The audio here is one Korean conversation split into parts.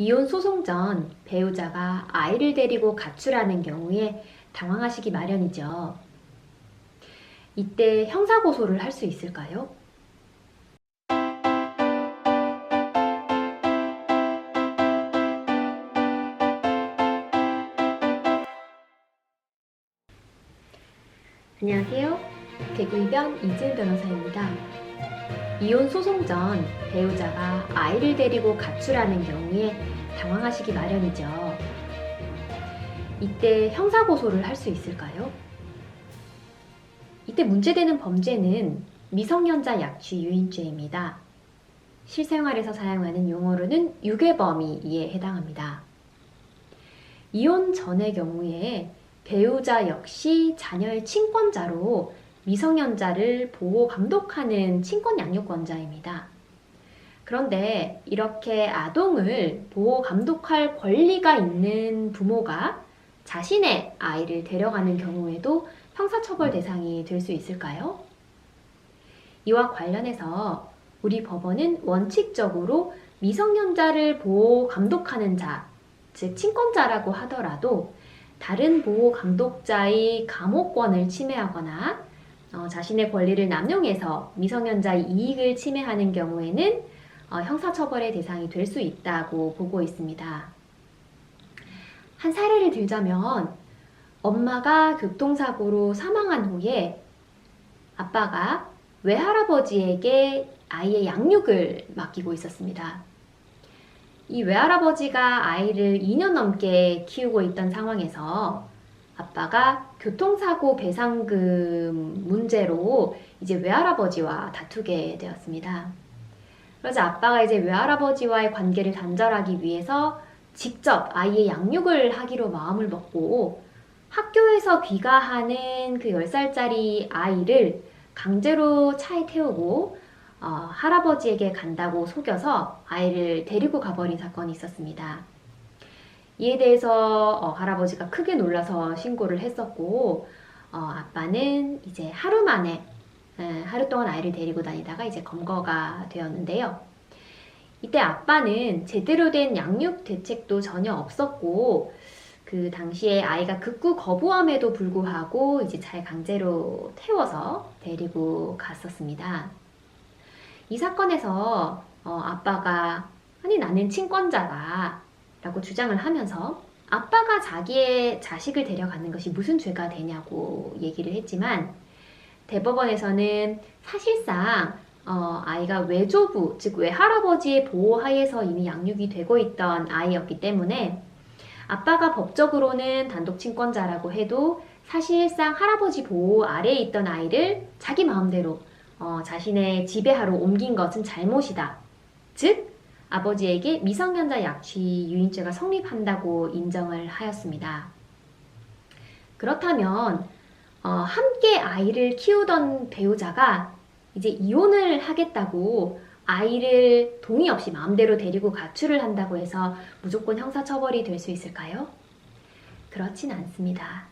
이혼 소송 전 배우자가 아이를 데리고 가출하는 경우에 당황하시기 마련이죠. 이때 형사고소를 할 수 있을까요? 안녕하세요. 대구이변 이지은 변호사입니다. 이혼 소송 전 배우자가 아이를 데리고 가출하는 경우에 당황하시기 마련이죠. 이때 형사고소를 할 수 있을까요? 이때 문제되는 범죄는 미성년자 약취 유인죄입니다. 실생활에서 사용하는 용어로는 유괴범위에 해당합니다. 이혼 전의 경우에 배우자 역시 자녀의 친권자로 미성년자를 보호 감독하는 친권 양육권자입니다. 그런데 이렇게 아동을 보호 감독할 권리가 있는 부모가 자신의 아이를 데려가는 경우에도 형사처벌 대상이 될 수 있을까요? 이와 관련해서 우리 법원은 원칙적으로 미성년자를 보호 감독하는 자, 즉 친권자라고 하더라도 다른 보호 감독자의 감호권을 침해하거나 자신의 권리를 남용해서 미성년자의 이익을 침해하는 경우에는 형사처벌의 대상이 될 수 있다고 보고 있습니다. 한 사례를 들자면 엄마가 교통사고로 사망한 후에 아빠가 외할아버지에게 아이의 양육을 맡기고 있었습니다. 이 외할아버지가 아이를 2년 넘게 키우고 있던 상황에서 아빠가 교통사고 배상금 문제로 이제 외할아버지와 다투게 되었습니다. 그래서 아빠가 이제 외할아버지와의 관계를 단절하기 위해서 직접 아이의 양육을 하기로 마음을 먹고 학교에서 귀가하는 그 10살짜리 아이를 강제로 차에 태우고 할아버지에게 간다고 속여서 아이를 데리고 가버린 사건이 있었습니다. 이에 대해서 할아버지가 크게 놀라서 신고를 했었고 아빠는 이제 하루 동안 아이를 데리고 다니다가 이제 검거가 되었는데요. 이때 아빠는 제대로 된 양육 대책도 전혀 없었고 그 당시에 아이가 극구 거부함에도 불구하고 이제 차에 강제로 태워서 데리고 갔었습니다. 이 사건에서 아빠가 아니 나는 친권자다 라고 주장을 하면서 아빠가 자기의 자식을 데려가는 것이 무슨 죄가 되냐고 얘기를 했지만 대법원에서는 사실상 아이가 외조부, 즉 외할아버지의 보호하에서 이미 양육이 되고 있던 아이였기 때문에 아빠가 법적으로는 단독 친권자라고 해도 사실상 할아버지 보호 아래에 있던 아이를 자기 마음대로 자신의 지배하로 옮긴 것은 잘못이다. 즉 아버지에게 미성년자 약취 유인죄가 성립한다고 인정을 하였습니다. 그렇다면 함께 아이를 키우던 배우자가 이제 이혼을 하겠다고 아이를 동의 없이 마음대로 데리고 가출을 한다고 해서 무조건 형사처벌이 될 수 있을까요? 그렇진 않습니다.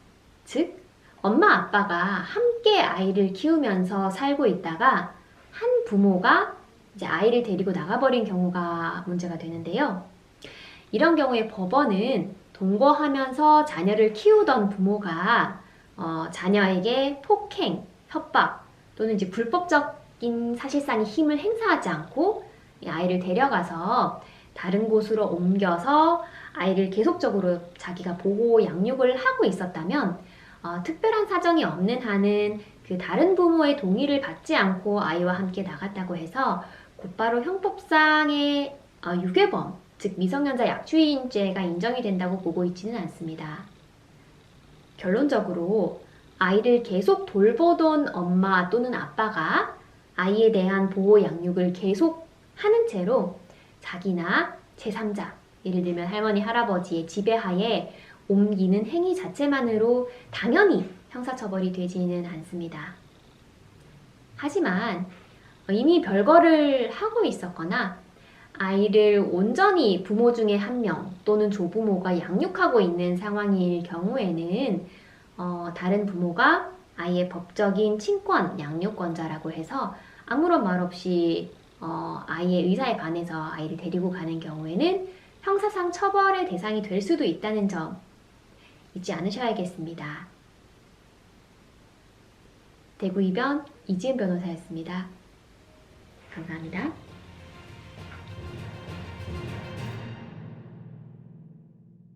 즉, 엄마 아빠가 함께 아이를 키우면서 살고 있다가 한 부모가 이제 아이를 데리고 나가버린 경우가 문제가 되는데요. 이런 경우에 법원은 동거하면서 자녀를 키우던 부모가 자녀에게 폭행, 협박 또는 이제 불법적인 사실상의 힘을 행사하지 않고 이 아이를 데려가서 다른 곳으로 옮겨서 아이를 계속적으로 자기가 보호, 양육을 하고 있었다면 특별한 사정이 없는 한은 그 다른 부모의 동의를 받지 않고 아이와 함께 나갔다고 해서 곧바로 형법상의 유괴범, 즉 미성년자 약취인죄가 인정이 된다고 보고 있지는 않습니다. 결론적으로 아이를 계속 돌보던 엄마 또는 아빠가 아이에 대한 보호 양육을 계속 하는 채로 자기나 제3자, 예를 들면 할머니, 할아버지의 지배하에 옮기는 행위 자체만으로 당연히 형사처벌이 되지는 않습니다. 하지만 이미 별거를 하고 있었거나 아이를 온전히 부모 중에 한 명 또는 조부모가 양육하고 있는 상황일 경우에는 다른 부모가 아이의 법적인 친권, 양육권자라고 해서 아무런 말 없이 아이의 의사에 반해서 아이를 데리고 가는 경우에는 형사상 처벌의 대상이 될 수도 있다는 점 잊지 않으셔야겠습니다. 대구 이변 이지은 변호사였습니다. 감사합니다.